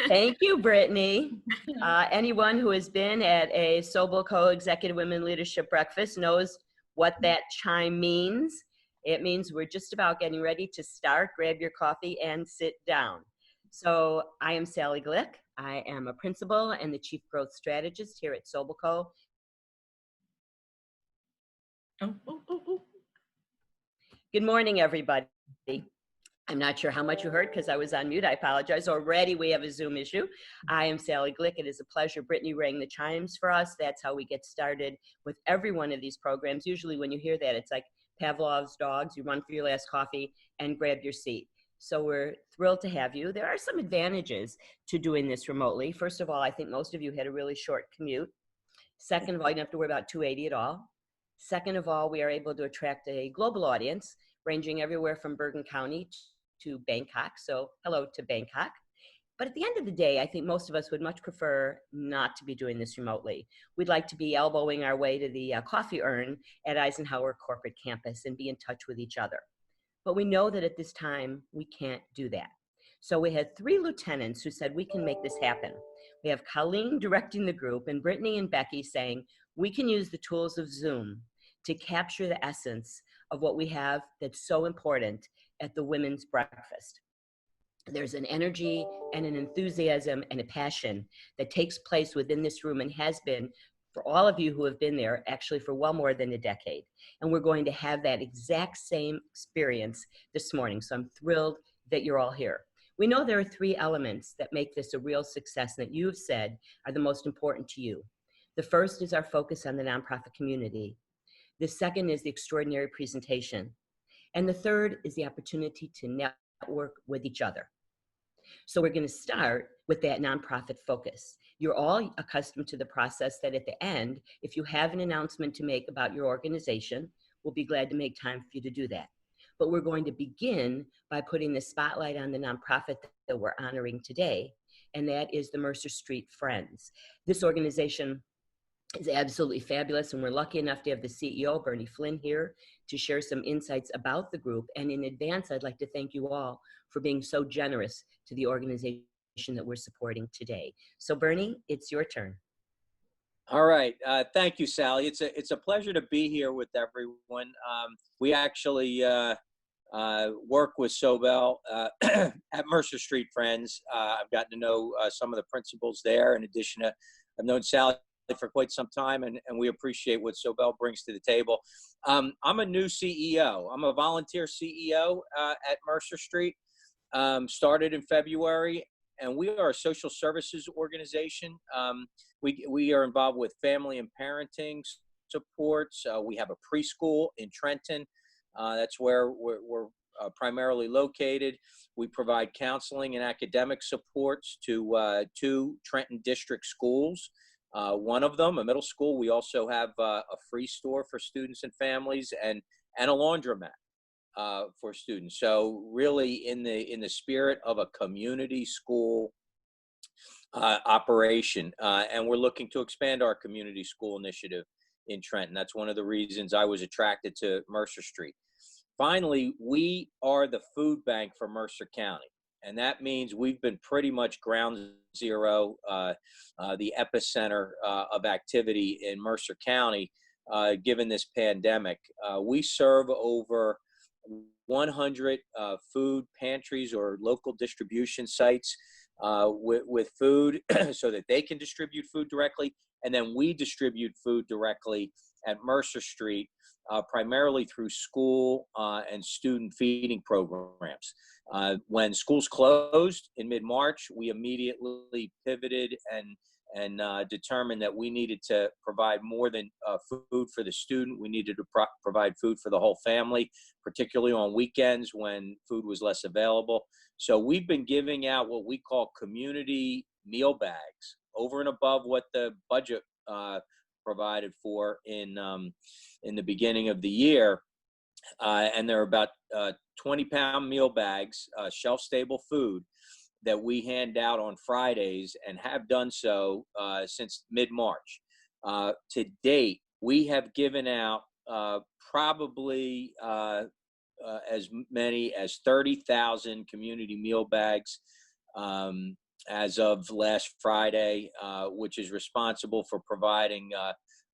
Thank you, Brittany. Anyone who has been at a SobelCo Executive Women Leadership Breakfast knows what that chime means. It means we're just about getting ready to start. Grab your coffee and sit down. So I am Sally Glick. I am a principal and the Chief Growth Strategist here at SobelCo. Good morning, everybody. I'm not sure how much you heard because I was on mute. I apologize. Already we have a Zoom issue. I am Sally Glick. It is a pleasure. Brittany rang the chimes for us. That's how we get started with every one of these programs. Usually when you hear that, it's like Pavlov's dogs. You run for your last coffee and grab your seat. So we're thrilled to have you. There are some advantages to doing this remotely. First of all, I think most of you had a really short commute. Second of all, you don't have to worry about 280 at all. Second of all, we are able to attract a global audience ranging everywhere from Bergen County to Bangkok. So hello to Bangkok. But at the end of the day, I think most of us would much prefer not to be doing this remotely. We'd like to be elbowing our way to the coffee urn at Eisenhower Corporate Campus and be in touch with each other. But we know that at this time, we can't do that. So we had 3 lieutenants who said we can make this happen. We have Colleen directing the group and Brittany and Becky saying we can use the tools of Zoom to capture the essence of what we have that's so important at the women's breakfast. There's an energy and an enthusiasm and a passion that takes place within this room and has been for all of you who have been there actually for well more than a decade. And we're going to have that exact same experience this morning. So I'm thrilled that you're all here. We know there are 3 elements that make this a real success that you have said are the most important to you. The first is our focus on the nonprofit community. The second is the extraordinary presentation. And the third is the opportunity to network with each other. So we're going to start with that nonprofit focus. You're all accustomed to the process that at the end, if you have an announcement to make about your organization, we'll be glad to make time for you to do that. But we're going to begin by putting the spotlight on the nonprofit that we're honoring today, and that is the Mercer Street Friends. This organization is absolutely fabulous, and we're lucky enough to have the CEO, Bernie Flynn, here to share some insights about the group. And in advance, I'd like to thank you all for being so generous to the organization that we're supporting today. So Bernie, it's your turn. All right. Thank you, Sally. It's a pleasure to be here with everyone. We actually work with Sobel at Mercer Street Friends. I've gotten to know some of the principals there. In addition to, I've known Sally for quite some time, and we appreciate what Sobel brings to the table. I'm a new CEO. I'm a volunteer CEO at Mercer Street. Started in February, and we are a social services organization. We are involved with family and parenting supports. We have a preschool in Trenton. That's where we're primarily located. We provide counseling and academic supports to 2 Trenton district schools. One of them, a middle school. We also have a free store for students and families, and a laundromat for students. So really in the spirit of a community school operation, and we're looking to expand our community school initiative in Trenton. That's one of the reasons I was attracted to Mercer Street. Finally, we are the food bank for Mercer County. And that means we've been pretty much ground zero, the epicenter of activity in Mercer County, given this pandemic. We serve over 100 food pantries or local distribution sites with food so that they can distribute food directly. And then we distribute food directly at Mercer Street, primarily through school and student feeding programs. When schools closed in mid-March, we immediately pivoted and determined that we needed to provide more than food for the student. We needed to provide food for the whole family, particularly on weekends when food was less available. So we've been giving out what we call community meal bags over and above what the budget provided for in the beginning of the year. And there are about 20-pound meal bags, shelf-stable food that we hand out on Fridays and have done so since mid-March. To date, we have given out probably as many as 30,000 community meal bags as of last Friday, which is responsible for providing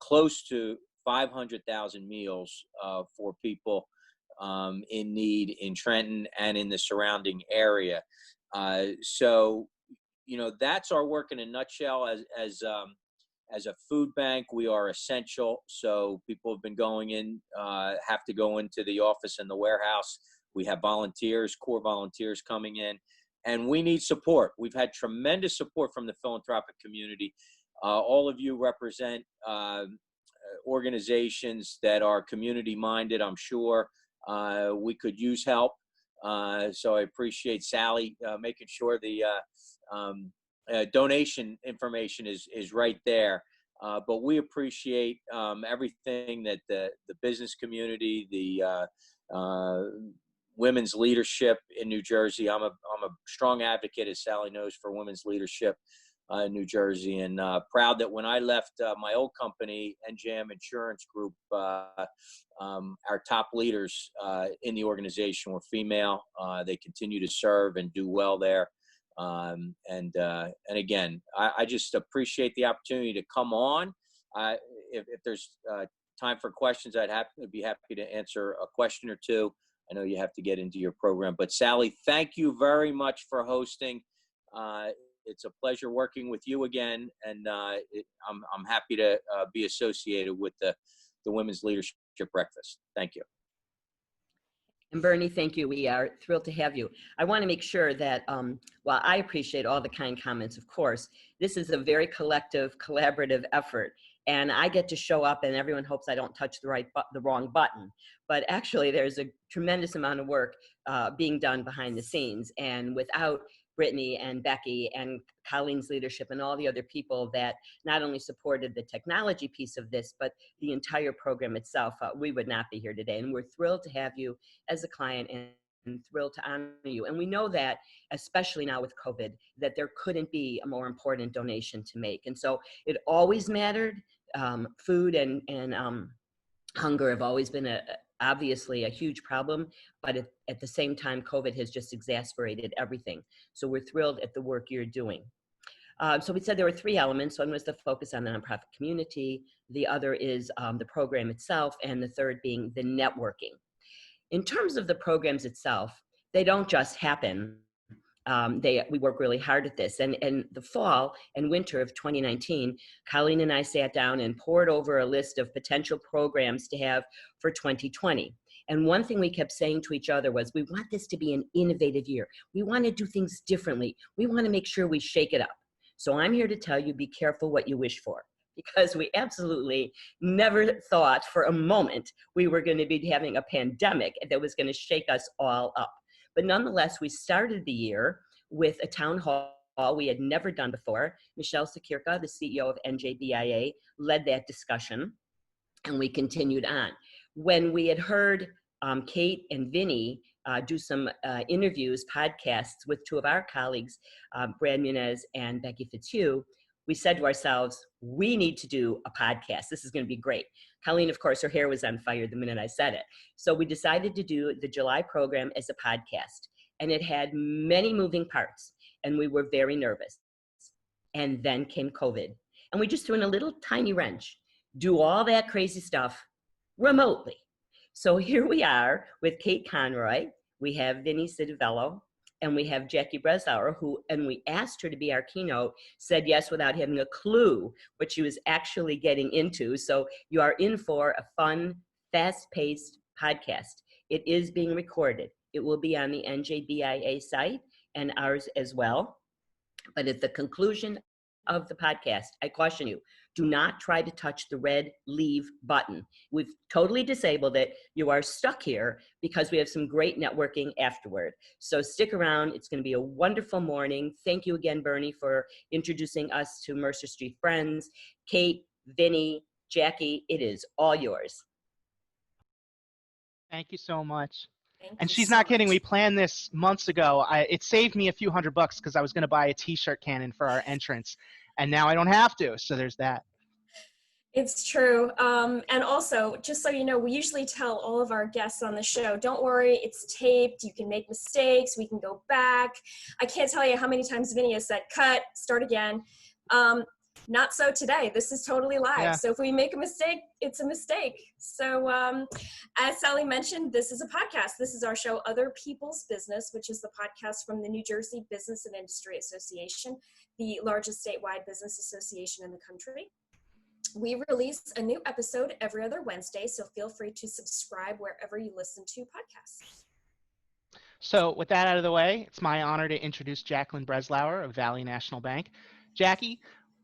close to 500,000 meals for people in need in Trenton and in the surrounding area. So, that's our work in a nutshell. As a food bank, we are essential. So people have been going in, have to go into the office and the warehouse. We have volunteers, core volunteers coming in, and we need support. We've had tremendous support from the philanthropic community. All of you represent organizations that are community minded. I'm sure we could use help. So I appreciate Sally making sure the donation information is right there. But we appreciate everything that the business community, the women's leadership in New Jersey. I'm a strong advocate, as Sally knows, for women's leadership in New Jersey, and proud that when I left my old company, NJM Insurance Group, our top leaders in the organization were female. They continue to serve and do well there. And again, I just appreciate the opportunity to come on. If there's time for questions, I'd be happy to answer a question or two. I know you have to get into your program, but Sally, thank you very much for hosting. It's a pleasure working with you again, and I'm happy to be associated with the Women's Leadership Breakfast. Thank you. And Bernie, thank you. We are thrilled to have you. I want to make sure that while I appreciate all the kind comments, of course, this is a very collective, collaborative effort. And I get to show up and everyone hopes I don't touch the wrong button. But actually, there's a tremendous amount of work being done behind the scenes. And without Brittany and Becky and Colleen's leadership and all the other people that not only supported the technology piece of this, but the entire program itself, we would not be here today. And we're thrilled to have you as a client and thrilled to honor you. And we know that, especially now with COVID, that there couldn't be a more important donation to make. And so it always mattered. Food and hunger have always been obviously a huge problem, but at the same time, COVID has just exacerbated everything. So we're thrilled at the work you're doing. So we said there were three elements. One was the focus on the nonprofit community. The other is the program itself. And the third being the networking. In terms of the programs itself, they don't just happen. We work really hard at this. And in the fall and winter of 2019, Colleen and I sat down and poured over a list of potential programs to have for 2020. And one thing we kept saying to each other was, we want this to be an innovative year. We want to do things differently. We want to make sure we shake it up. So I'm here to tell you, be careful what you wish for, because we absolutely never thought for a moment we were going to be having a pandemic that was going to shake us all up. But nonetheless, we started the year with a town hall we had never done before. Michelle Sakirka, the CEO of NJBIA, led that discussion, and we continued on. When we had heard Kate and Vinny do some interviews, podcasts with two of our colleagues, Brad Munez and Becky Fitzhugh, we said to ourselves, we need to do a podcast. This is going to be great. Colleen, of course, her hair was on fire the minute I said it. So we decided to do the July program as a podcast. And it had many moving parts. And we were very nervous. And then came COVID. And we just threw in a little tiny wrench. Do all that crazy stuff remotely. So here we are with Kate Conroy. We have Vinny Cidavello. And we have Jackie Breslauer, and we asked her to be our keynote, said yes without having a clue what she was actually getting into. So you are in for a fun, fast-paced podcast. It is being recorded. It will be on the NJBIA site and ours as well. But at the conclusion of the podcast, I caution you, do not try to touch the red leave button. We've totally disabled it. You are stuck here because we have some great networking afterward. So stick around. It's going to be a wonderful morning. Thank you again, Bernie, for introducing us to Mercer Street Friends. Kate, Vinny, Jackie, it is all yours. Thank you so much. Thank And you she's so not kidding. much. We planned this months ago. It saved me a few $100 because I was going to buy a t-shirt cannon for our entrance. And now I don't have to. So there's that. It's true. And also, just so you know, we usually tell all of our guests on the show, don't worry, it's taped. You can make mistakes. We can go back. I can't tell you how many times Vinny has said, cut, start again. Not so today. This is totally live. Yeah. So if we make a mistake, it's a mistake. So as Sally mentioned, this is a podcast. This is our show, Other People's Business, which is the podcast from the New Jersey Business and Industry Association, the largest statewide business association in the country. We release a new episode every other Wednesday, so feel free to subscribe wherever you listen to podcasts. So with that out of the way, it's my honor to introduce Jacqueline Breslauer of Valley National Bank. Jackie,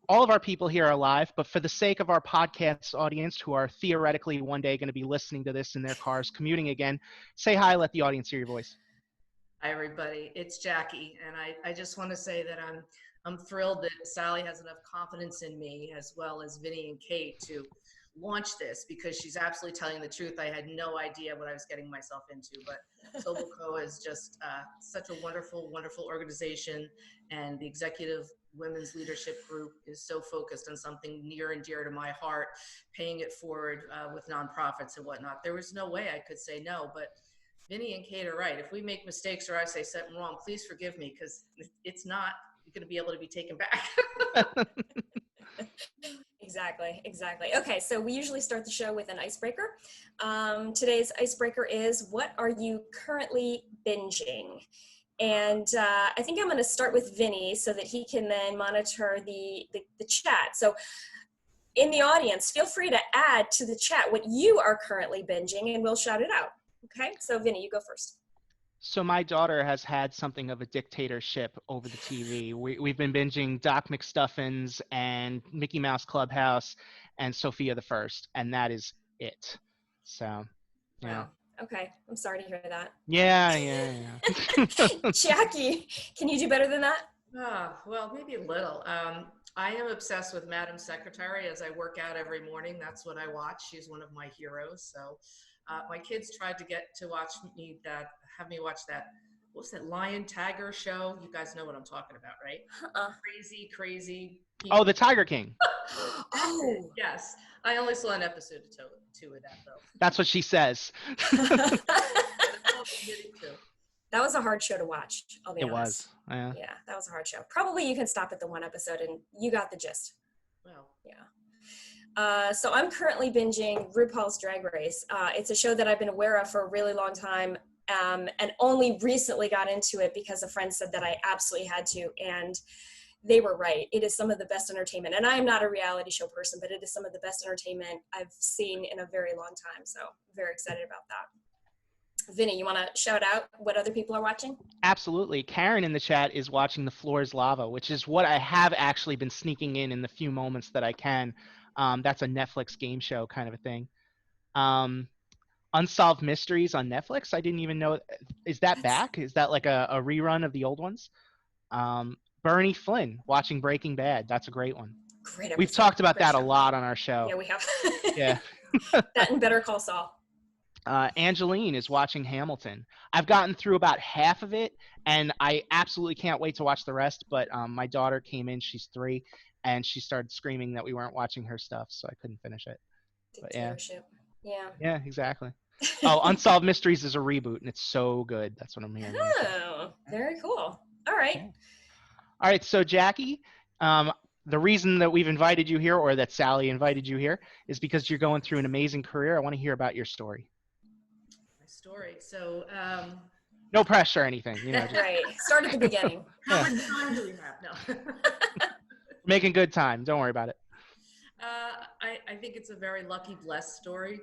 all of our people here are live, but for the sake of our podcast audience who are theoretically one day going to be listening to this in their cars commuting again, say hi, let the audience hear your voice. Hi, everybody. It's Jackie, and I just want to say that I'm thrilled that Sally has enough confidence in me, as well as Vinny and Kate, to launch this, because she's absolutely telling the truth. I had no idea what I was getting myself into, but SobelCo is just such a wonderful, wonderful organization, and the Executive Women's Leadership Group is so focused on something near and dear to my heart, paying it forward with nonprofits and whatnot. There was no way I could say no, but Vinny and Kate are right. If we make mistakes or I say something wrong, please forgive me, because it's not going to be able to be taken back. Exactly. Okay, so we usually start the show with an icebreaker. Today's icebreaker is, what are you currently binging? And I think I'm going to start with Vinny so that he can then monitor the chat. So in the audience, feel free to add to the chat what you are currently binging, and we'll shout it out. Okay, so Vinny, you go first. So my daughter has had something of a dictatorship over the TV. We've been binging Doc McStuffins and Mickey Mouse Clubhouse and Sophia the First, and that is it. So, yeah. Wow. Okay, I'm sorry to hear that. Yeah. Jackie, can you do better than that? Well, maybe a little. I am obsessed with Madam Secretary. As I work out every morning, that's what I watch. She's one of my heroes. So my kids tried to get to have me watch that. What was that Lion Tiger show? You guys know what I'm talking about, right? Crazy people. Oh, the Tiger King. Oh, yes. I only saw an episode or two of that, though. That's what she says. That was a hard show to watch, I'll be honest. It was. Yeah, that was a hard show. Probably you can stop at the one episode and you got the gist. Well, yeah. So I'm currently binging RuPaul's Drag Race. It's a show that I've been aware of for a really long time, and only recently got into it because a friend said that I absolutely had to, and they were right. It is some of the best entertainment, and I am not a reality show person, but it is some of the best entertainment I've seen in a very long time, so very excited about that. Vinny, you want to shout out what other people are watching? Absolutely. Karen in the chat is watching The Floor is Lava, which is what I have actually been sneaking in the few moments that I can. That's a Netflix game show kind of a thing. Unsolved Mysteries on Netflix. I didn't even know. Is that back? Is that like a rerun of the old ones? Bernie Flynn watching Breaking Bad. That's a great one. Great episode. We've talked about that show. a lot on our show. Yeah, we have. Yeah. That and Better Call Saul. Angeline is watching Hamilton. I've gotten through about half of it, and I absolutely can't wait to watch the rest, but my daughter came in, she's 3, and she started screaming that we weren't watching her stuff, so I couldn't finish it. Dictatorship. Yeah. Yeah, exactly. Oh, Unsolved Mysteries is a reboot, and it's so good. That's what I'm hearing. Oh, very cool. All right. Okay. All right, so Jackie, the reason that we've invited you here, or that Sally invited you here, is because you're going through an amazing career. I want to hear about your story. Story. So no pressure or anything, you know. Just, right. Start at the beginning. How much time do we have? No. making good time. Don't worry about it. I think it's a very lucky, blessed story.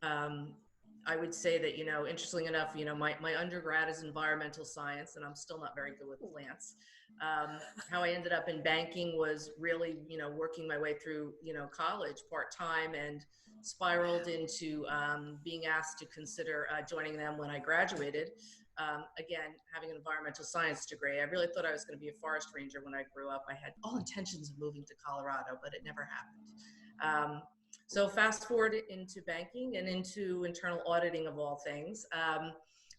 I would say that, interestingly enough, my undergrad is environmental science, and I'm still not very good with plants. How I ended up in banking was really, working my way through, college part-time, and spiraled into being asked to consider joining them when I graduated. Again, having an environmental science degree, I really thought I was going to be a forest ranger when I grew up. I had all intentions of moving to Colorado, but it never happened. So fast forward into banking and into internal auditing of all things.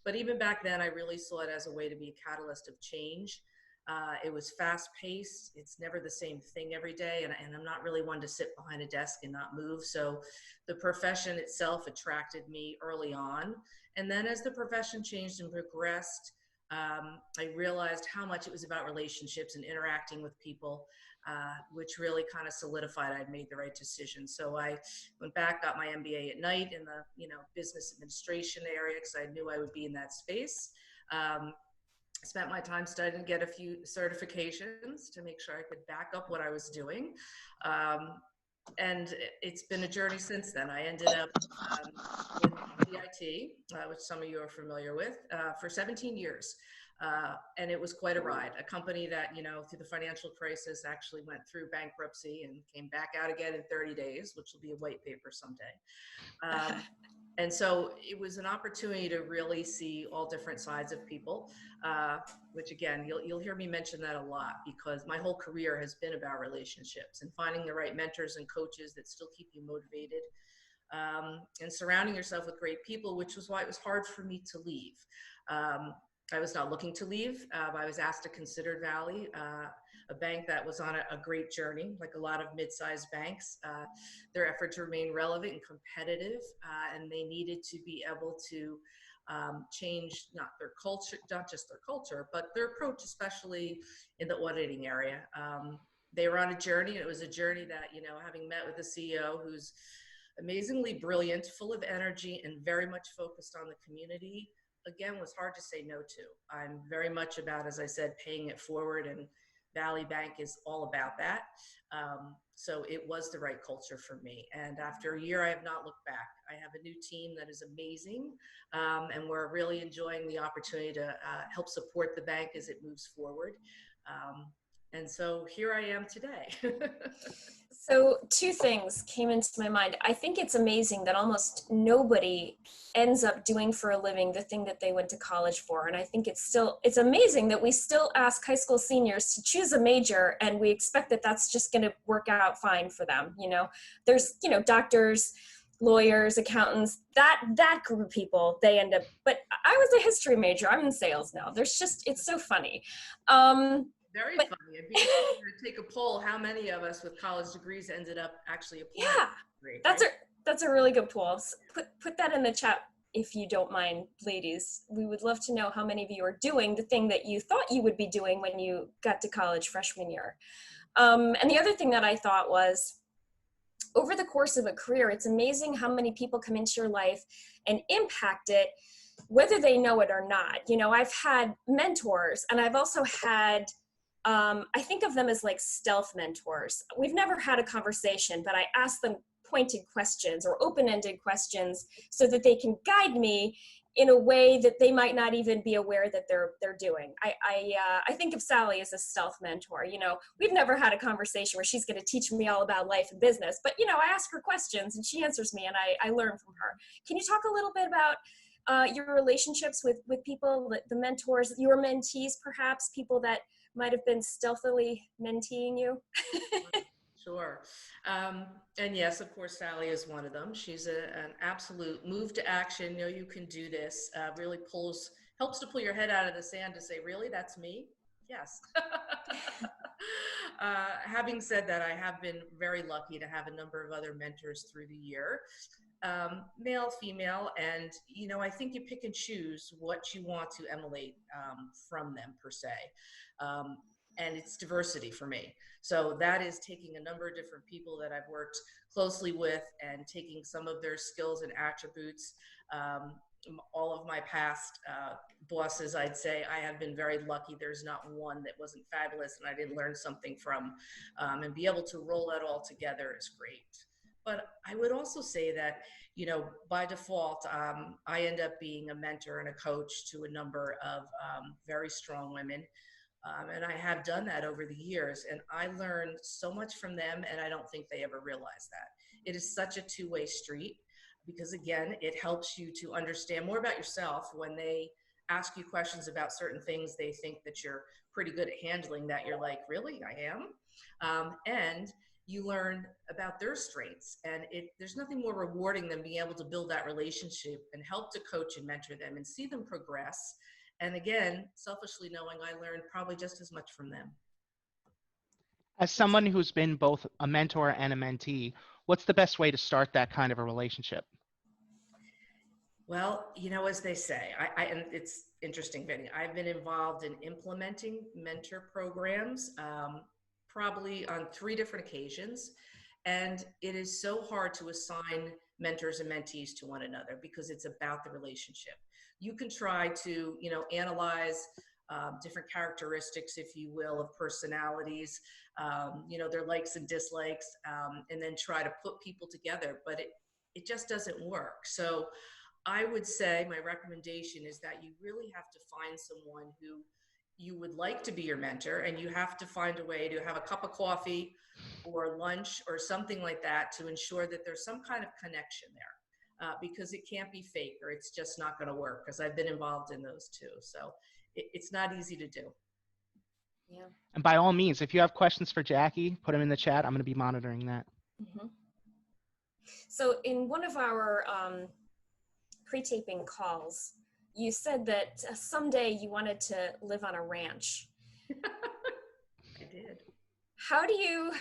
But even back then, I really saw it as a way to be a catalyst of change. It was fast paced. It's never the same thing every day. And I'm not really one to sit behind a desk and not move. So the profession itself attracted me early on. And then as the profession changed and progressed, I realized how much it was about relationships and interacting with people, which really kind of solidified I'd made the right decision. So I went back, got my MBA at night in the business administration area because I knew I would be in that space. Spent my time studying to get a few certifications to make sure I could back up what I was doing. And it's been a journey since then. I ended up with CIT, which some of you are familiar with, for 17 years. And it was quite a ride. A company that, through the financial crisis actually went through bankruptcy and came back out again in 30 days, which will be a white paper someday. And so it was an opportunity to really see all different sides of people, which again, you'll hear me mention that a lot because my whole career has been about relationships and finding the right mentors and coaches that still keep you motivated, and surrounding yourself with great people, which was why it was hard for me to leave. I was not looking to leave. I was asked to consider Valley, a bank that was on a great journey, like a lot of mid-sized banks. Their effort to remain relevant and competitive, and they needed to be able to change not their culture, not just their culture, but their approach, especially in the auditing area. They were on a journey. It was a journey that, having met with the CEO, who's amazingly brilliant, full of energy, and very much focused on the community, again, was hard to say no to. I'm very much about, as I said, paying it forward, and Valley Bank is all about that. So it was the right culture for me. And after a year, I have not looked back. I have a new team that is amazing, and we're really enjoying the opportunity to help support the bank as it moves forward. And so here I am today. So two things came into my mind. I think it's amazing that almost nobody ends up doing for a living the thing that they went to college for. And I think it's amazing that we still ask high school seniors to choose a major and we expect that that's just going to work out fine for them. There's, doctors, lawyers, accountants, that group of people, they end up, but I was a history major. I'm in sales now. It's so funny. Very funny. It'd be interesting to take a poll. How many of us with college degrees ended up actually applying? Yeah, that's a really good poll. Put that in the chat if you don't mind, ladies. We would love to know how many of you are doing the thing that you thought you would be doing when you got to college freshman year. And the other thing that I thought was, over the course of a career, it's amazing how many people come into your life and impact it, whether they know it or not. I've had mentors, and I've also had I think of them as like stealth mentors. We've never had a conversation, but I ask them pointed questions or open-ended questions so that they can guide me in a way that they might not even be aware that they're doing. I think of Sally as a stealth mentor. We've never had a conversation where she's going to teach me all about life and business, but I ask her questions and she answers me and I learn from her. Can you talk a little bit about your relationships with people, the mentors, your mentees, perhaps people that might have been stealthily menteeing you? Sure. And yes, of course, Sally is one of them. She's an absolute move to action. You can do this. Really helps to pull your head out of the sand to say, really, that's me? Yes. Having said that, I have been very lucky to have a number of other mentors through the year, male, female, and I think you pick and choose what you want to emulate from them per se, and it's diversity for me. So that is taking a number of different people that I've worked closely with and taking some of their skills and attributes. All of my past bosses, I'd say I have been very lucky. There's not one that wasn't fabulous and I didn't learn something from, and be able to roll that all together is great. But I would also say that, by default, I end up being a mentor and a coach to a number of very strong women. And I have done that over the years, and I learned so much from them, and I don't think they ever realized that. It is such a two-way street because, again, it helps you to understand more about yourself when they ask you questions about certain things they think that you're pretty good at handling, that you're like, really, I am? And you learn about their strengths, and there's nothing more rewarding than being able to build that relationship and help to coach and mentor them and see them progress And again, selfishly knowing I learned probably just as much from them. As someone who's been both a mentor and a mentee, what's the best way to start that kind of a relationship? Well, as they say, and it's interesting, Vinny, I've been involved in implementing mentor programs, probably on 3 different occasions. And it is so hard to assign mentors and mentees to one another because it's about the relationship. You can try to, analyze different characteristics, if you will, of personalities, their likes and dislikes, and then try to put people together, but it just doesn't work. So I would say my recommendation is that you really have to find someone who you would like to be your mentor, and you have to find a way to have a cup of coffee or lunch or something like that to ensure that there's some kind of connection there, because it can't be fake or it's just not going to work, because I've been involved in those too. So it's not easy to do. Yeah. And by all means, if you have questions for Jackie, put them in the chat. I'm going to be monitoring that. Mm-hmm. So in one of our pre-taping calls, you said that someday you wanted to live on a ranch. I did. How do you,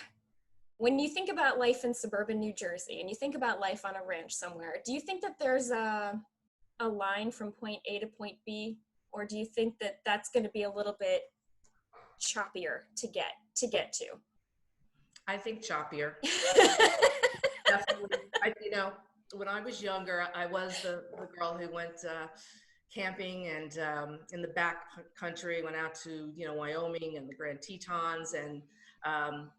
when you think about life in suburban New Jersey and you think about life on a ranch somewhere, do you think that there's a line from point A to point B, or do you think that that's going to be a little bit choppier to get to? I think choppier. Definitely. When I was younger, I was the girl who went camping and in the back country, went out to, Wyoming and the Grand Tetons. And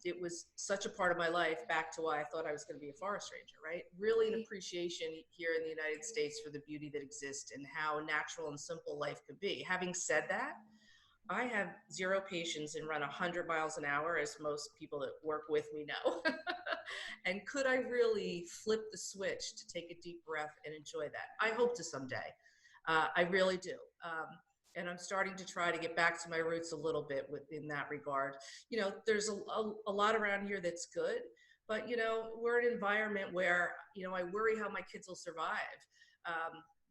it was such a part of my life, back to why I thought I was going to be a forest ranger, right? Really an appreciation here in the United States for the beauty that exists and how natural and simple life could be. Having said that, I have zero patience and run 100 miles an hour, as most people that work with me know. And could I really flip the switch to take a deep breath and enjoy that? I hope to someday. I really do. And I'm starting to try to get back to my roots a little bit in that regard. There's a lot around here that's good, but, we're in an environment where, I worry how my kids will survive.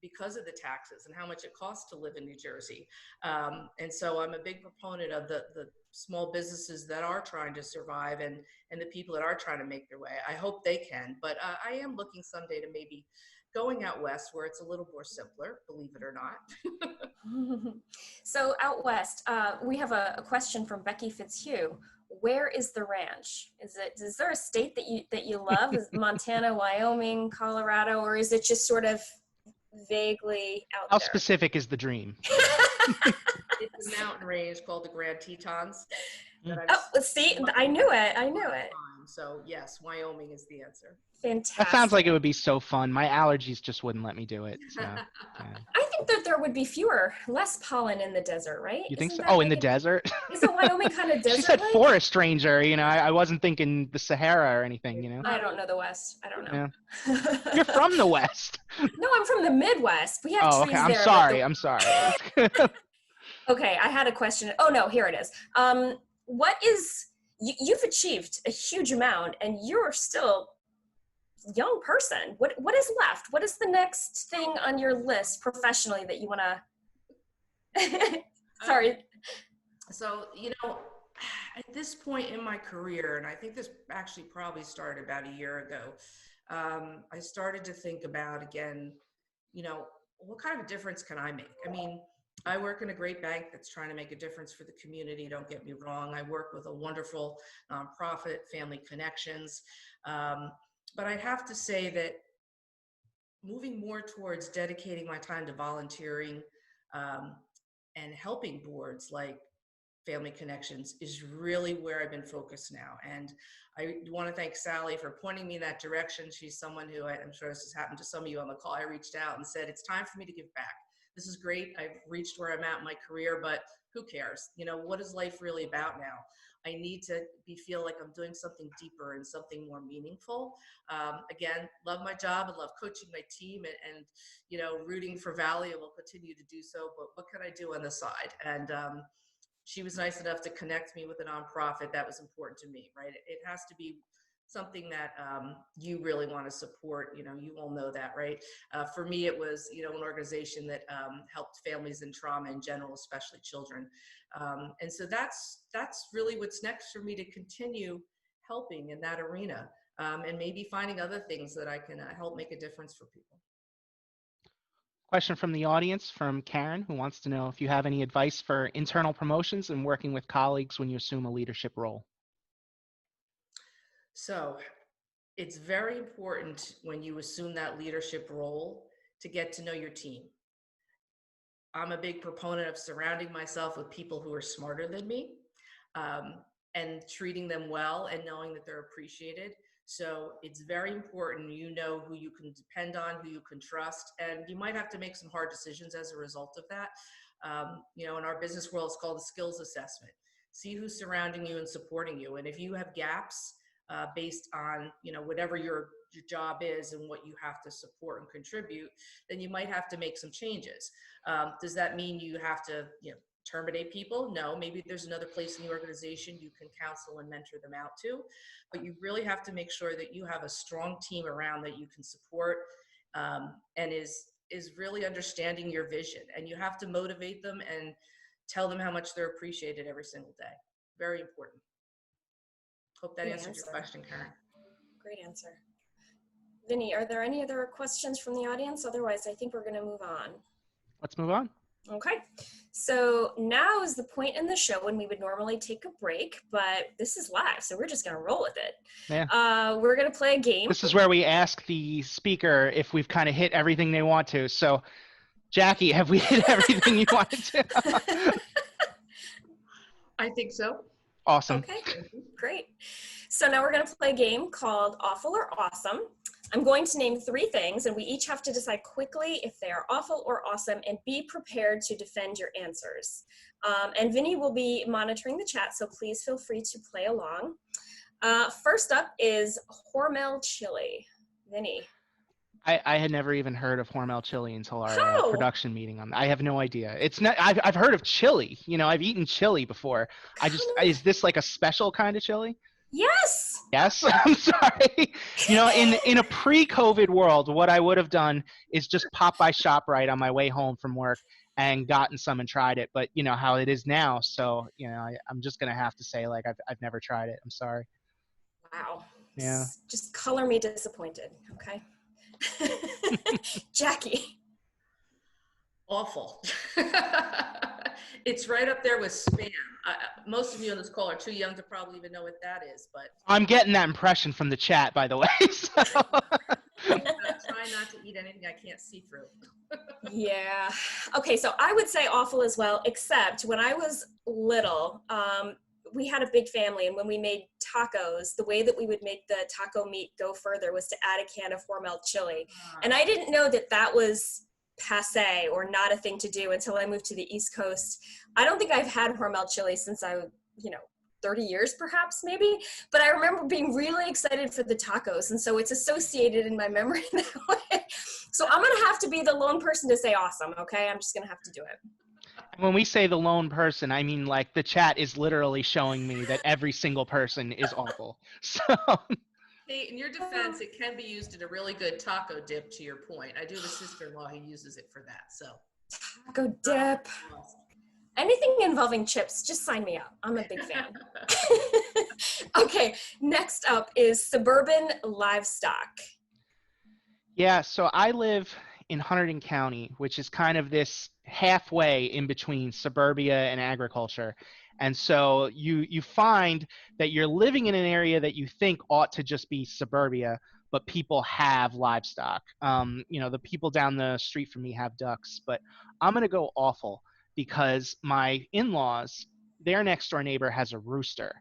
Because of the taxes and how much it costs to live in New Jersey. And so I'm a big proponent of the small businesses that are trying to survive and the people that are trying to make their way. I hope they can, but I am looking someday to maybe going out west where it's a little more simpler, believe it or not. So out west, we have a question from Becky Fitzhugh. Where is the ranch? Is there a state that you love? Is Montana, Wyoming, Colorado, or is it just sort of vaguely out How there? specific is the dream? It's a mountain range called the Grand Tetons. See, I knew it. So yes, Wyoming is the answer. Fantastic. That sounds like it would be so fun. My allergies just wouldn't let me do it. So, yeah. I think that there would be less pollen in the desert, right? You think so? Oh, in the desert? Is the Wyoming kind of desert? She said forest ranger. I wasn't thinking the Sahara or anything. I don't know the West. I don't know. Yeah. You're from the West. No, I'm from the Midwest. We have trees okay. I'm there. sorry. I'm sorry. Okay, I had a question. Oh no, here it is. You've achieved a huge amount, and you're still a young person. What is left? What is the next thing on your list professionally that you want to? Sorry. So at this point in my career, and I think this actually probably started about a year ago, I started to think about, again, what kind of a difference can I make? I mean, I work in a great bank that's trying to make a difference for the community. Don't get me wrong. I work with a wonderful nonprofit, Family Connections. But I have to say that moving more towards dedicating my time to volunteering and helping boards like Family Connections is really where I've been focused now. And I want to thank Sally for pointing me in that direction. She's someone who I'm sure this has happened to some of you on the call. I reached out and said, it's time for me to give back. This is great. I've reached where I'm at in my career, but who cares? What is life really about now? I need to feel like I'm doing something deeper and something more meaningful. Again, love my job and love coaching my team and rooting for Valley, and will continue to do so. But what can I do on the side? And she was nice enough to connect me with a nonprofit that was important to me, right? It has to be something that you really want to support. You all know that, right? For me, it was, an organization that helped families in trauma in general, especially children. And so that's really what's next for me, to continue helping in that arena, and maybe finding other things that I can help make a difference for people. Question from the audience from Karen, who wants to know if you have any advice for internal promotions and working with colleagues when you assume a leadership role. So it's very important when you assume that leadership role to get to know your team. I'm a big proponent of surrounding myself with people who are smarter than me, and treating them well and knowing that they're appreciated. So it's very important you know who you can depend on, who you can trust, and you might have to make some hard decisions as a result of that. In our business world, it's called the skills assessment. See who's surrounding you and supporting you. And if you have gaps based on, whatever your job is and what you have to support and contribute, then you might have to make some changes. Does that mean you have to, terminate people? No, maybe there's another place in the organization you can counsel and mentor them out to, but you really have to make sure that you have a strong team around that you can support, and is really understanding your vision. And you have to motivate them and tell them how much they're appreciated every single day. Very important. Hope that answered your question, Karen. Great answer. Vinny, are there any other questions from the audience? Otherwise, I think we're going to move on. Let's move on. Okay, so now is the point in the show when we would normally take a break, but this is live, so we're just going to roll with it. Yeah. We're going to play a game. This is where we ask the speaker if we've kind of hit everything they want to. So, Jackie, have we hit everything you wanted to? I think so. Awesome. Okay, great. So now we're going to play a game called Awful or Awesome. I'm going to name 3 things, and we each have to decide quickly if they are awful or awesome, and be prepared to defend your answers. And Vinny will be monitoring the chat, so please feel free to play along. First up is Hormel chili. Vinny. I had never even heard of Hormel chili until our production meeting. I have no idea. It's not. I've heard of chili. I've eaten chili before. Is this like a special kind of chili? Yes. Yes. I'm sorry. In a pre-COVID world, what I would have done is just pop by ShopRite on my way home from work and gotten some and tried it. But you know how it is now, so I'm just gonna have to say, like, I've never tried it. I'm sorry. Wow. Yeah. Just color me disappointed, okay? Jackie. Awful. It's right up there with Spam. Most of you on this call are too young to probably even know what that is, but I'm getting that impression from the chat, by the way. So. I'm trying not to eat anything I can't see through. Yeah. Okay, so I would say awful as well, except when I was little, we had a big family, and when we made tacos, the way that we would make the taco meat go further was to add a can of Hormel chili. And I didn't know that that was passe or not a thing to do until I moved to the East Coast. I don't think I've had Hormel chili since 30 years perhaps, maybe, but I remember being really excited for the tacos, and so it's associated in my memory that way. So I'm gonna have to be the lone person to say awesome, okay? I'm just gonna have to do it. When we say the lone person, I mean, like, the chat is literally showing me that every single person is awful. So. Hey, in your defense, it can be used in a really good taco dip, to your point. I do have a sister-in-law who uses it for that, so. Taco dip. Anything involving chips, just sign me up. I'm a big fan. Okay, next up is suburban livestock. Yeah, so I live in Hunterdon County, which is kind of this halfway in between suburbia and agriculture. And so you find that you're living in an area that you think ought to just be suburbia, but people have livestock. The people down the street from me have ducks, but I'm going to go awful because my in-laws, their next door neighbor has a rooster.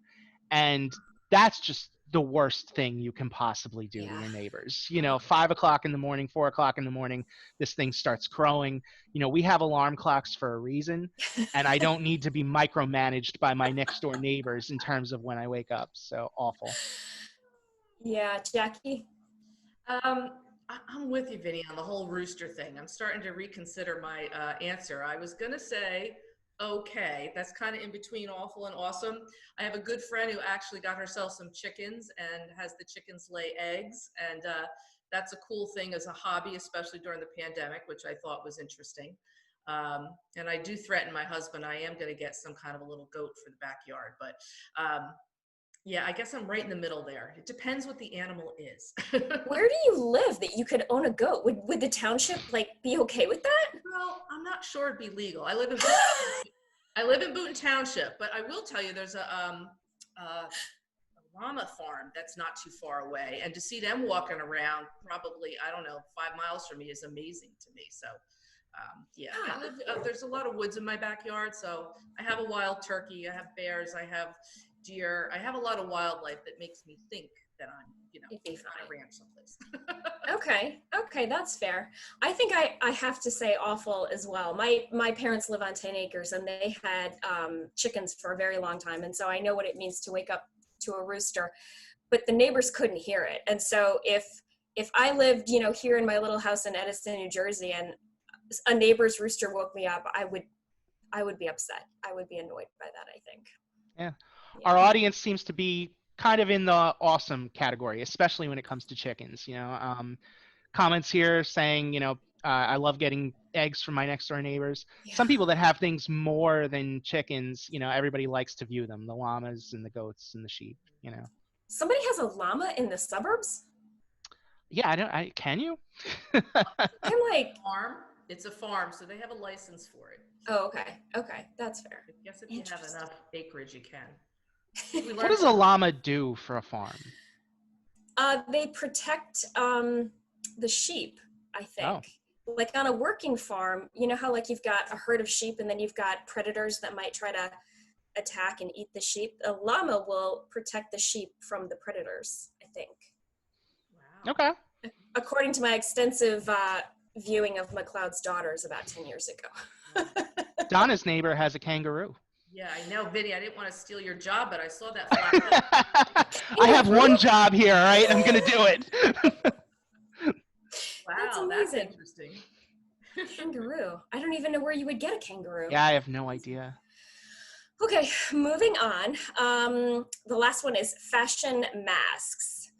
And that's just the worst thing you can possibly do to your neighbors. 5 o'clock in the morning, 4 o'clock in the morning, this thing starts crowing. We have alarm clocks for a reason, and I don't need to be micromanaged by my next door neighbors in terms of when I wake up. So awful. Yeah, Jackie? I'm with you, Vinny, on the whole rooster thing. I'm starting to reconsider my answer. I was going to say okay. That's kind of in between awful and awesome. I have a good friend who actually got herself some chickens and has the chickens lay eggs. And that's a cool thing as a hobby, especially during the pandemic, which I thought was interesting. And I do threaten my husband, I am going to get some kind of a little goat for the backyard. But yeah, I guess I'm right in the middle there. It depends what the animal is. Where do you live that you could own a goat? Would the township like be okay with that? Well, I'm not sure it'd be legal. I live in Boonton Township, but I will tell you there's a llama farm that's not too far away, and to see them walking around, probably I don't know 5 miles from me, is amazing to me. So yeah, I live, there's a lot of woods in my backyard, so I have a wild turkey, I have bears, I have deer, I have a lot of wildlife that makes me think that I'm, You'd be on fine. a ranch someplace. Okay, that's fair. I think I have to say awful as well. My parents live on 10 acres and they had chickens for a very long time, and so I know what it means to wake up to a rooster, but the neighbors couldn't hear it. And so if I lived, here in my little house in Edison, New Jersey, and a neighbor's rooster woke me up, I would be upset. I would be annoyed by that, I think. Yeah. Yeah. Our audience seems to be kind of in the awesome category, especially when it comes to chickens. Comments here saying, I love getting eggs from my next door neighbors. Yeah. Some people that have things more than chickens, everybody likes to view them, the llamas and the goats and the sheep, Somebody has a llama in the suburbs? Yeah, can you? I'm like, Farm. It's a farm, so they have a license for it. oh, okay, that's fair. I guess if you have enough acreage, you can. What does a llama do for a farm? They protect the sheep, I think. Oh. Like on a working farm, you know how like you've got a herd of sheep and then you've got predators that might try to attack and eat the sheep. A llama will protect the sheep from the predators, I think. Wow. Okay. According to my extensive viewing of McLeod's Daughters about 10 years ago. Donna's neighbor has a kangaroo. Yeah, I know, Vinny. I didn't want to steal your job, but I saw that flag. I have one job here, all right? I'm going to do it. Wow, That's that's amazing. interesting. Kangaroo. I don't even know where you would get a kangaroo. Yeah, I have no idea. Okay, moving on. The last one is fashion masks.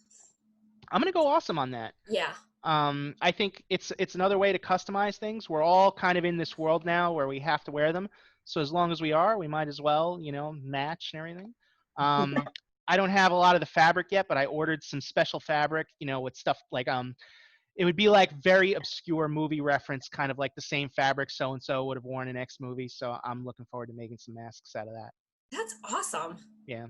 I'm going to go awesome on that. Yeah. I think it's another way to customize things. We're all kind of in this world now where we have to wear them. So as long as we are, we might as well, match and everything. I don't have a lot of the fabric yet, but I ordered some special fabric, with stuff like, it would be like very obscure movie reference, kind of like the same fabric so-and-so would have worn in X movie. So I'm looking forward to making some masks out of that. That's awesome. Yeah.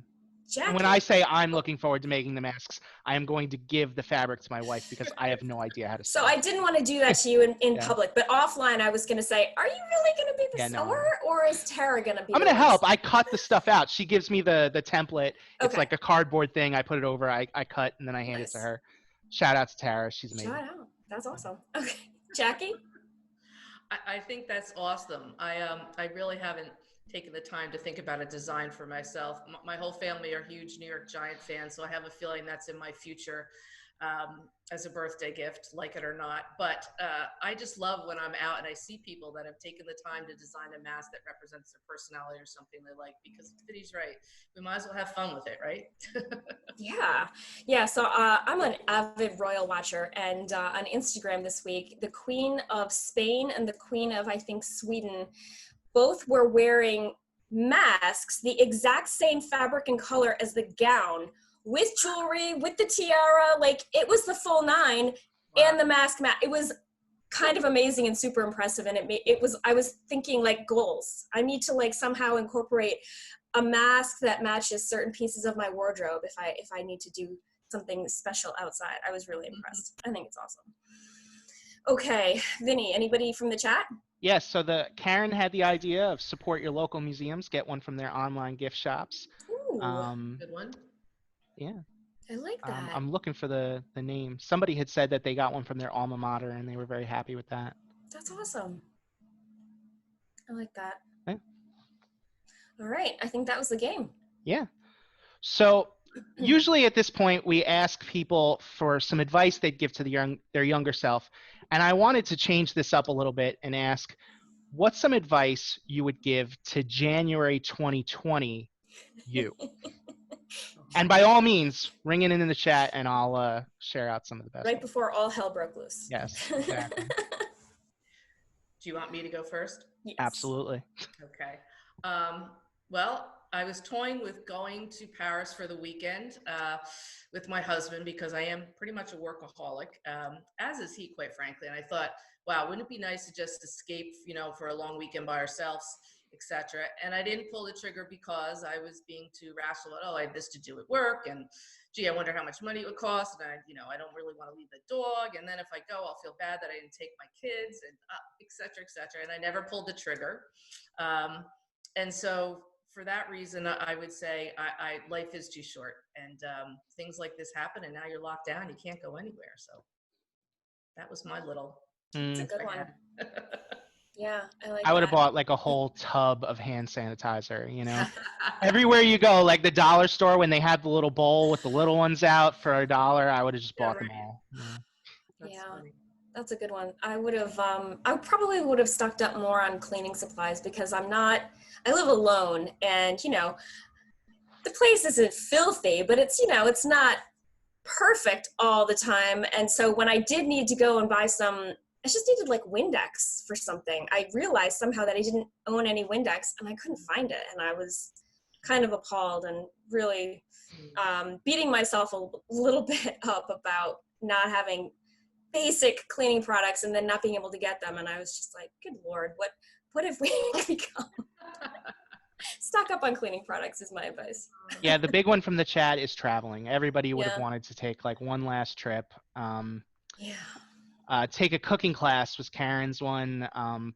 Jackie. And when I say I'm looking forward to making the masks, I am going to give the fabric to my wife because I have no idea how to sew. So I didn't want to do that to you in Yeah. public, but offline I was going to say, are you really going to be the sewer or is Tara going to be I'm going to help. I cut the stuff out. She gives me the template. It's Okay. like a cardboard thing. I put it over. I cut and then I hand it to her. Shout out to Tara. She's amazing. Shout out. That's awesome. Okay. Jackie? I think that's awesome. I really haven't taken the time to think about a design for myself. My whole family are huge New York Giant fans, so I have a feeling that's in my future as a birthday gift, like it or not. But I just love when I'm out and I see people that have taken the time to design a mask that represents their personality or something they like, because Vinny's right. We might as well have fun with it, right? Yeah. So I'm an avid royal watcher, and on Instagram this week, the Queen of Spain and the Queen of, I think, Sweden, both were wearing masks, the exact same fabric and color as the gown, with jewelry, with the tiara, like it was the full nine. Wow. And the mask it was kind of amazing and super impressive. And I was thinking like goals. I need to like somehow incorporate a mask that matches certain pieces of my wardrobe if I need to do something special outside. I was really impressed. I think it's awesome. Okay, Vinny, anybody from the chat? Yes, so Karen had the idea of support your local museums, get one from their online gift shops. Ooh, good one. Yeah. I like that. I'm looking for the name. Somebody had said that they got one from their alma mater and they were very happy with that. That's awesome. I like that. Yeah. All right, I think that was the game. Yeah. So usually at this point, we ask people for some advice they'd give to their younger self. And I wanted to change this up a little bit and ask, what's some advice you would give to January 2020 you? And by all means, ring it in the chat and I'll share out some of the best Right ones. before all hell broke loose. Yes, exactly. Do you want me to go first? Yes. Absolutely. Okay. Well, I was toying with going to Paris for the weekend with my husband because I am pretty much a workaholic, as is he, quite frankly. And I thought, wow, wouldn't it be nice to just escape, for a long weekend by ourselves, etc. And I didn't pull the trigger because I was being too rational. Oh, I had this to do at work, and gee, I wonder how much money it would cost. And I don't really want to leave the dog. And then if I go, I'll feel bad that I didn't take my kids, and etc. etc. And I never pulled the trigger. And so for that reason, I would say life is too short, and things like this happen, and now you're locked down. You can't go anywhere. So that was my little. It's a good one. Yeah, I like I would have that. bought like a whole tub of hand sanitizer, Everywhere you go, like the dollar store when they had the little bowl with the little ones out for $1, I would have just bought them all. That's funny. That's a good one. I probably would have stocked up more on cleaning supplies because I live alone, and the place isn't filthy, but it's not perfect all the time. And so when I did need to go and buy I just needed like Windex for something. I realized somehow that I didn't own any Windex and I couldn't find it. And I was kind of appalled and really beating myself a little bit up about not having basic cleaning products and then not being able to get them. And I was just like, good Lord, what have we become? Stock up on cleaning products is my advice. Yeah, the big one from the chat is traveling. Everybody would have wanted to take like one last trip. Take a cooking class was Karen's one.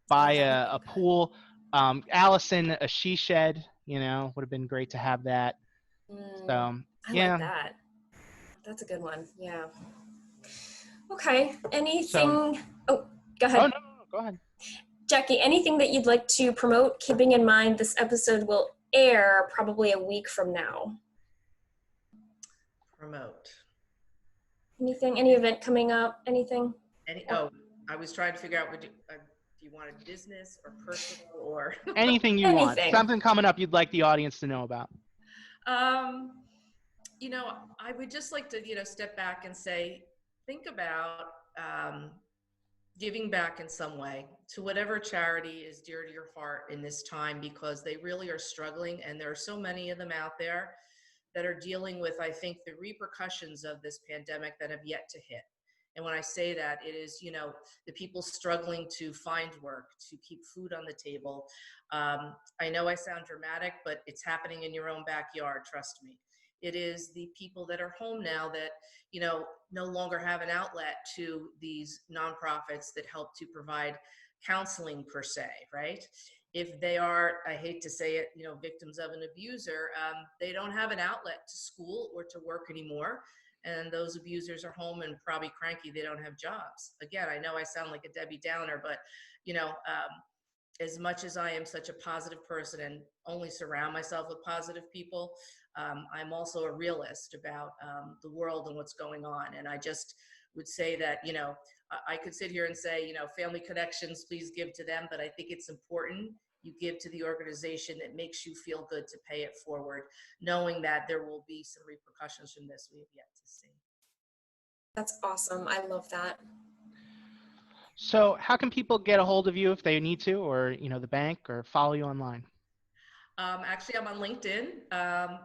Buy a pool. Allison, a she shed, would have been great to have that. So, I like that. That's a good one. Yeah. Okay. Anything? Go ahead. Oh, no, go ahead. Jackie, anything that you'd like to promote, keeping in mind this episode will air probably a week from now? Promote. Anything? Any event coming up? Anything? I was trying to figure out, do you want a business or personal or? Anything you want. Something coming up you'd like the audience to know about. I would just like to, step back and say, think about giving back in some way to whatever charity is dear to your heart in this time, because they really are struggling, and there are so many of them out there that are dealing with, I think, the repercussions of this pandemic that have yet to hit. And when I say that, it is, the people struggling to find work, to keep food on the table. I know I sound dramatic, but it's happening in your own backyard, trust me. It is the people that are home now that, no longer have an outlet to these nonprofits that help to provide counseling per se, right? If they are, I hate to say it, victims of an abuser, they don't have an outlet to school or to work anymore. And those abusers are home and probably cranky. They don't have jobs. Again, I know I sound like a Debbie Downer, but, as much as I am such a positive person and only surround myself with positive people, I'm also a realist about the world and what's going on. And I just would say that, I could sit here and say, family connections, please give to them. But I think it's important you give to the organization that makes you feel good to pay it forward, knowing that there will be some repercussions from this we have yet to see. That's awesome. I love that. So how can people get a hold of you if they need to, or, the bank, or follow you online? Actually, I'm on LinkedIn.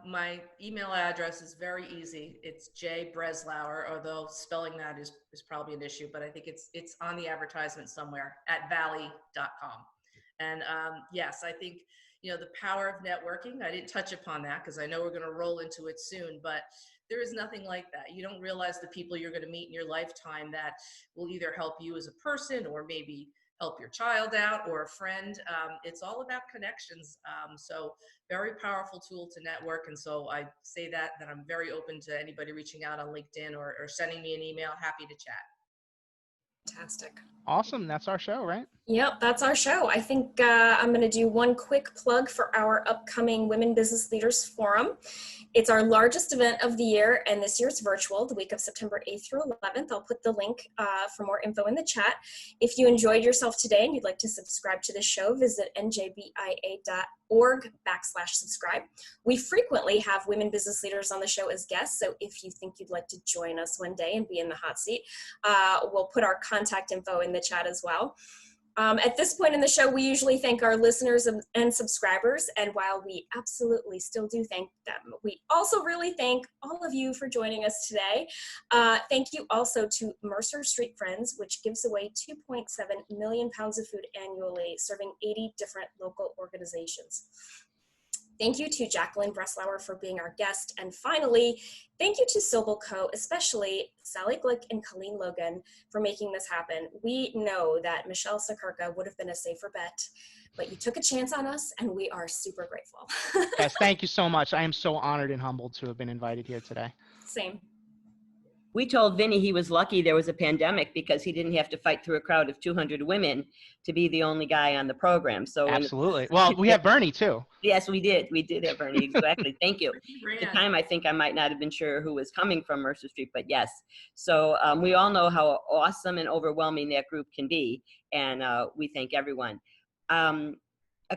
My email address is very easy. It's J Breslauer, although spelling that is probably an issue, but I think it's on the advertisement somewhere at valley.com. And yes, I think, the power of networking, I didn't touch upon that because I know we're going to roll into it soon, but there is nothing like that. You don't realize the people you're going to meet in your lifetime that will either help you as a person or maybe help your child out or a friend. It's all about connections. So very powerful tool to network. And so I say that I'm very open to anybody reaching out on LinkedIn or sending me an email. Happy to chat. Fantastic. Awesome. That's our show, right? Yep, that's our show. I think I'm going to do one quick plug for our upcoming Women Business Leaders Forum. It's our largest event of the year, and this year it's virtual, the week of September 8th through 11th. I'll put the link for more info in the chat. If you enjoyed yourself today and you'd like to subscribe to the show, visit njbia.org/subscribe. We frequently have women business leaders on the show as guests, so if you think you'd like to join us one day and be in the hot seat, we'll put our contact info in the chat as well. At this point in the show, we usually thank our listeners and subscribers, and while we absolutely still do thank them, we also really thank all of you for joining us today. Thank you also to Mercer Street Friends, which gives away 2.7 million pounds of food annually, serving 80 different local organizations. Thank you to Jacqueline Breslauer for being our guest. And finally, thank you to SobelCo, especially Sally Glick and Colleen Logan, for making this happen. We know that Michelle Sakurka would have been a safer bet, but you took a chance on us, and we are super grateful. Yes, thank you so much. I am so honored and humbled to have been invited here today. Same. We told Vinny he was lucky there was a pandemic because he didn't have to fight through a crowd of 200 women to be the only guy on the program. So Absolutely. Well, we have Bernie too. Yes, we did. We did have Bernie. Exactly. Thank you. At the time, I think I might not have been sure who was coming from Mercer Street, but yes. So we all know how awesome and overwhelming that group can be, and we thank everyone. A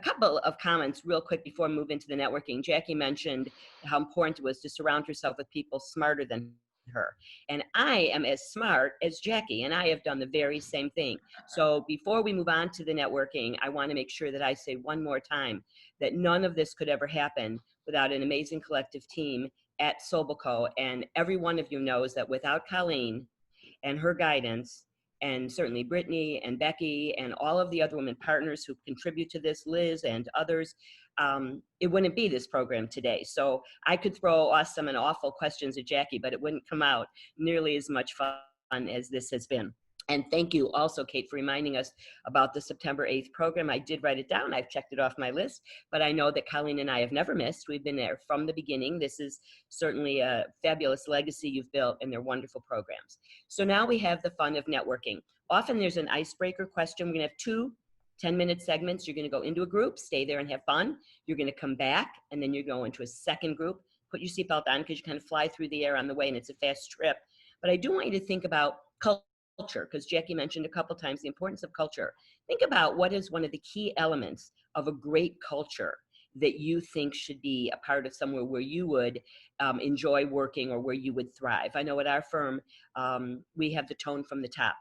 couple of comments real quick before we move into the networking. Jackie mentioned how important it was to surround herself with people smarter than her. And I am as smart as Jackie, and I have done the very same thing. So before we move on to the networking, I want to make sure that I say one more time that none of this could ever happen without an amazing collective team at SobelCo. And every one of you knows that without Colleen and her guidance, and certainly Brittany and Becky and all of the other women partners who contribute to this, Liz and others, it wouldn't be this program today. So I could throw awesome and awful questions at Jackie, but it wouldn't come out nearly as much fun as this has been. And thank you also, Kate, for reminding us about the September 8th program. I did write it down. I've checked it off my list, but I know that Colleen and I have never missed. We've been there from the beginning. This is certainly a fabulous legacy you've built, and they're wonderful programs. So now we have the fun of networking. Often there's an icebreaker question. We're going to have 2 10-minute segments. You're going to go into a group, stay there and have fun. You're going to come back, and then you go into a second group. Put your seatbelt on because you kind of fly through the air on the way, and it's a fast trip. But I do want you to think about culture, because Jackie mentioned a couple times the importance of culture. Think about what is one of the key elements of a great culture that you think should be a part of somewhere where you would enjoy working or where you would thrive. I know at our firm, we have the tone from the top,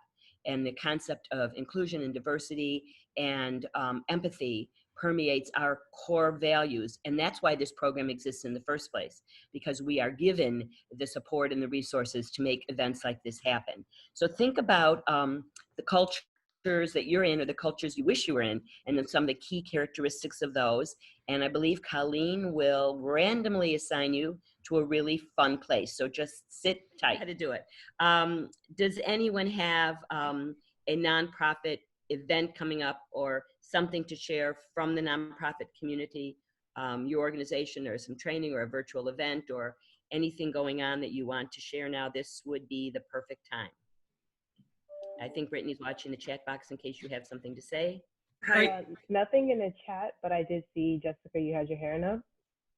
and the concept of inclusion and diversity and empathy permeates our core values. And that's why this program exists in the first place, because we are given the support and the resources to make events like this happen. So think about the cultures that you're in or the cultures you wish you were in, and then some of the key characteristics of those. And I believe Colleen will randomly assign you to a really fun place. So just sit tight. How to do it. Does anyone have a nonprofit event coming up or something to share from the nonprofit community, your organization, or some training or a virtual event or anything going on that you want to share now? This would be the perfect time. I think Brittany's watching the chat box in case you have something to say. Hi. Nothing in the chat, but I did see, Jessica, you had your hand up.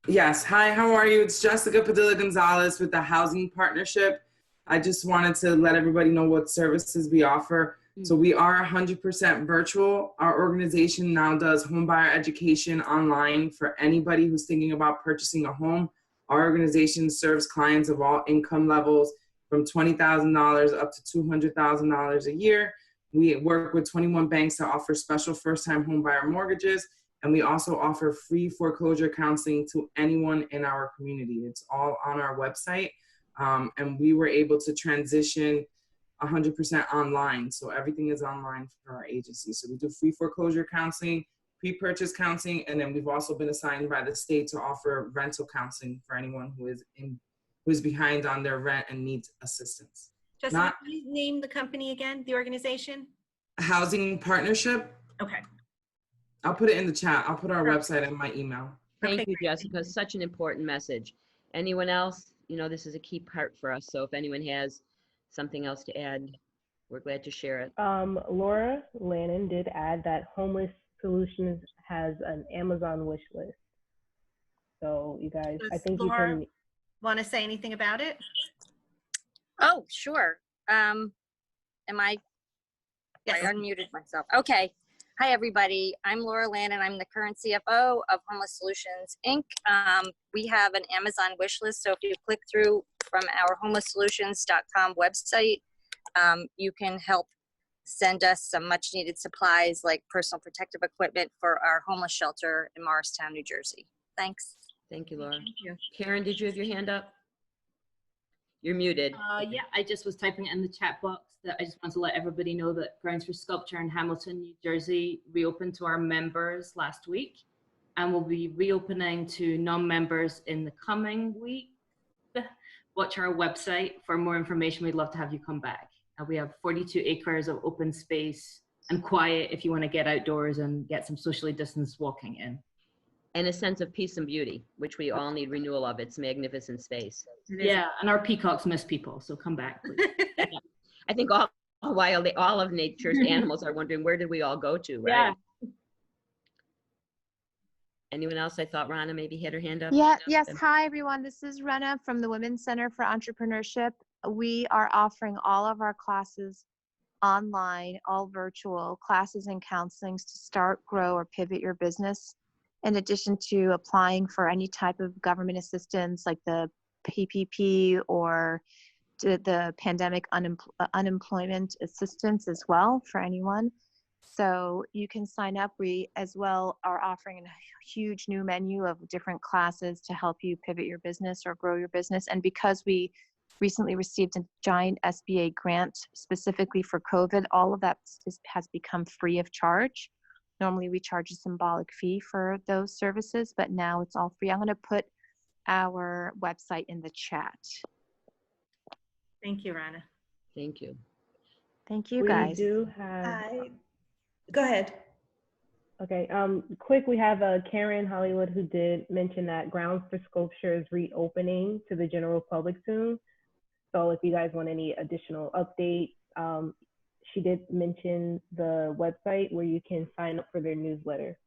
Yes. Hi, how are you? It's Jessica Padilla Gonzalez with the Housing Partnership. I just wanted to let everybody know what services we offer. So we are 100% virtual. Our organization now does homebuyer education online for anybody who's thinking about purchasing a home. Our organization serves clients of all income levels from $20,000 up to $200,000 a year. We work with 21 banks to offer special first-time homebuyer mortgages, and we also offer free foreclosure counseling to anyone in our community. It's all on our website, and we were able to transition 100% online. So everything is online for our agency. So we do free foreclosure counseling, pre-purchase counseling, and then we've also been assigned by the state to offer rental counseling for anyone who is behind on their rent and needs assistance. Jessica, can you name the company again, the organization? Housing Partnership. Okay. I'll put it in the chat. I'll put our website and my email. Thank you, Jessica. Such an important message. Anyone else? You know, this is a key part for us. So if anyone has something else to add, We're glad to share it. Laura Lannon did add that Homeless Solutions has an Amazon wish list. So you guys, I Does think you Laura can. want to say anything about it? Oh, sure. Am I Yes. I unmuted myself. Okay. Hi, everybody. I'm Laura Land, and I'm the current CFO of Homeless Solutions, Inc. We have an Amazon wish list, so if you click through from our homelesssolutions.com website, you can help send us some much-needed supplies like personal protective equipment for our homeless shelter in Morristown, New Jersey. Thanks. Thank you, Laura. Thank you. Karen, did you have your hand up? You're muted. Yeah, I just was typing it in the chat box that I just want to let everybody know that Grounds for Sculpture in Hamilton, New Jersey reopened to our members last week and will be reopening to non-members in the coming week. Watch our website for more information. We'd love to have you come back. We have 42 acres of open space and quiet if you want to get outdoors and get some socially distanced walking in. And a sense of peace and beauty, which we all need renewal of. It's magnificent space. Yeah, and our peacocks miss people, so come back, please. I think all of nature's animals are wondering, where did we all go to, right? Yeah. Anyone else? I thought Rana maybe had her hand up. Yeah, yes. Hi, everyone. This is Rena from the Women's Center for Entrepreneurship. We are offering all of our classes online, all virtual classes and counselings to start, grow, or pivot your business. In addition to applying for any type of government assistance like the PPP or the pandemic unemployment assistance as well for anyone. So you can sign up. We as well are offering a huge new menu of different classes to help you pivot your business or grow your business. And because we recently received a giant SBA grant specifically for COVID, all of that has become free of charge. Normally we charge a symbolic fee for those services, but now it's all free. I'm going to put our website in the chat. Thank you, Rana. Thank you. Thank you, guys. We do have. Go ahead. Okay. Quick, we have Karen Hollywood who did mention that Grounds for Sculpture is reopening to the general public soon. So if you guys want any additional updates, she did mention the website where you can sign up for their newsletter.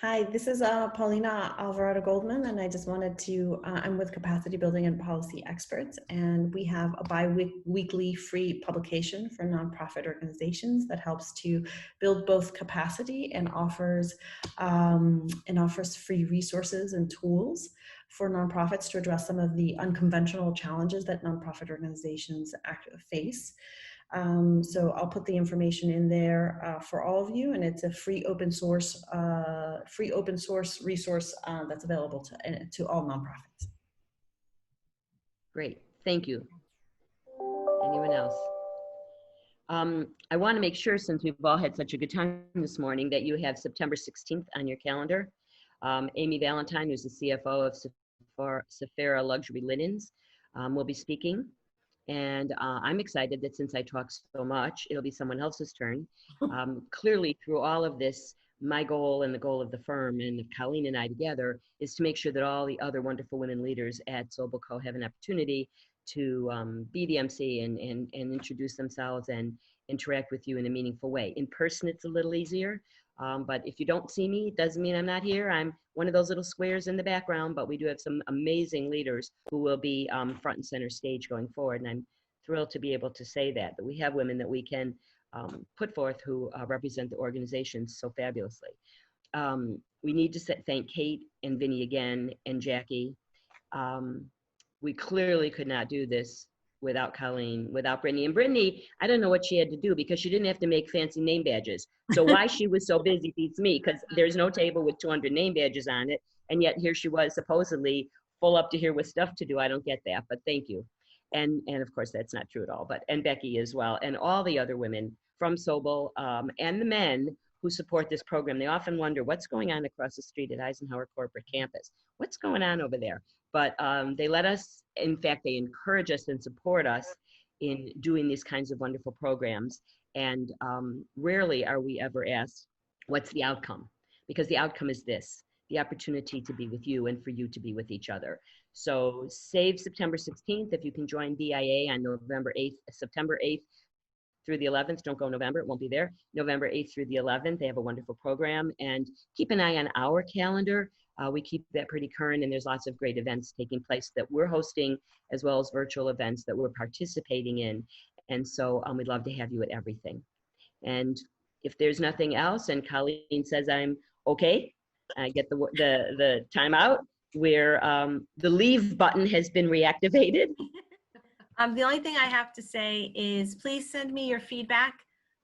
Hi, this is Paulina Alvarado Goldman, and I just wanted to, I'm with Capacity Building and Policy Experts, and we have a bi-weekly free publication for nonprofit organizations that helps to build both capacity and offers free resources and tools for nonprofits to address some of the unconventional challenges that nonprofit organizations face. So I'll put the information in there for all of you, and it's a free open source resource that's available to all nonprofits. Great, thank you. Anyone else? I want to make sure, since we've all had such a good time this morning, that you have September 16th on your calendar. Amy Valentine, who's the CFO of Sephora Luxury Linens, will be speaking. And I'm excited that since I talk so much, it'll be someone else's turn. Clearly, through all of this, my goal and the goal of the firm and Colleen and I together is to make sure that all the other wonderful women leaders at SobelCo have an opportunity to be the MC and introduce themselves and interact with you in a meaningful way. In person, it's a little easier. But if you don't see me, it doesn't mean I'm not here. I'm one of those little squares in the background, but we do have some amazing leaders who will be front and center stage going forward. And I'm thrilled to be able to say that we have women that we can put forth who represent the organizations so fabulously. We need to thank Kate and Vinny again and Jackie. We clearly could not do this without Colleen, without Brittany. And Brittany, I don't know what she had to do because she didn't have to make fancy name badges. So why she was so busy beats me, because there's no table with 200 name badges on it. And yet here she was supposedly full up to here with stuff to do. I don't get that, but thank you. And of course, that's not true at all, and Becky as well. And all the other women from Sobel and the men who support this program. They often wonder what's going on across the street at Eisenhower Corporate Campus. What's going on over there? But they let us, in fact, they encourage us and support us in doing these kinds of wonderful programs. And rarely are we ever asked, what's the outcome? Because the outcome is this, the opportunity to be with you and for you to be with each other. So save September 16th if you can join BIA on September 8th through the 11th. Don't go November, it won't be there. November 8th through the 11th, they have a wonderful program. And keep an eye on our calendar. We keep that pretty current, and there's lots of great events taking place that we're hosting, as well as virtual events that we're participating in. And so we'd love to have you at everything. And if there's nothing else, and Colleen says I'm okay, I get the timeout, where the leave button has been reactivated. The only thing I have to say is please send me your feedback.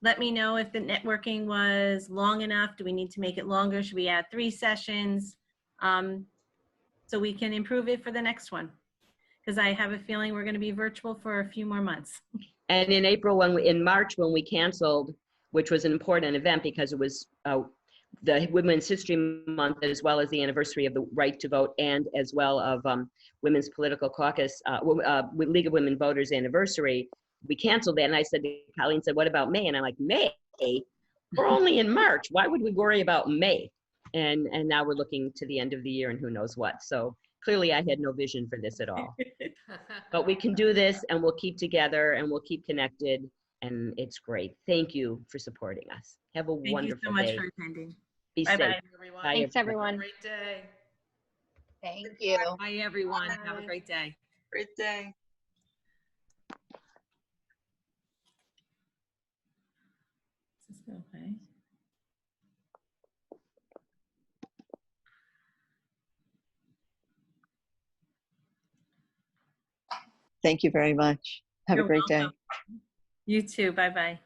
Let me know if the networking was long enough. Do we need to make it longer? Should we add 3 sessions? So we can improve it for the next one. Because I have a feeling we're going to be virtual for a few more months. And in April, in March, when we canceled, which was an important event because it was the Women's History Month, as well as the anniversary of the right to vote, and as well of Women's Political Caucus, League of Women Voters anniversary, we canceled that. And I said to Colleen, said, what about May? And I'm like, May? We're only in March. Why would we worry about May? And now we're looking to the end of the year and who knows what. So clearly I had no vision for this at all. But we can do this, and we'll keep together, and we'll keep connected, and it's great. Thank you for supporting us. Have a wonderful day. Thank you so much for attending. Be Bye-bye. safe. Everyone. Bye, Thanks, everyone. everyone. Great day. Thank you. Bye, everyone. Have a great day. Great day. Okay. Thank you very much. Have You're a great day. welcome. You too. Bye-bye.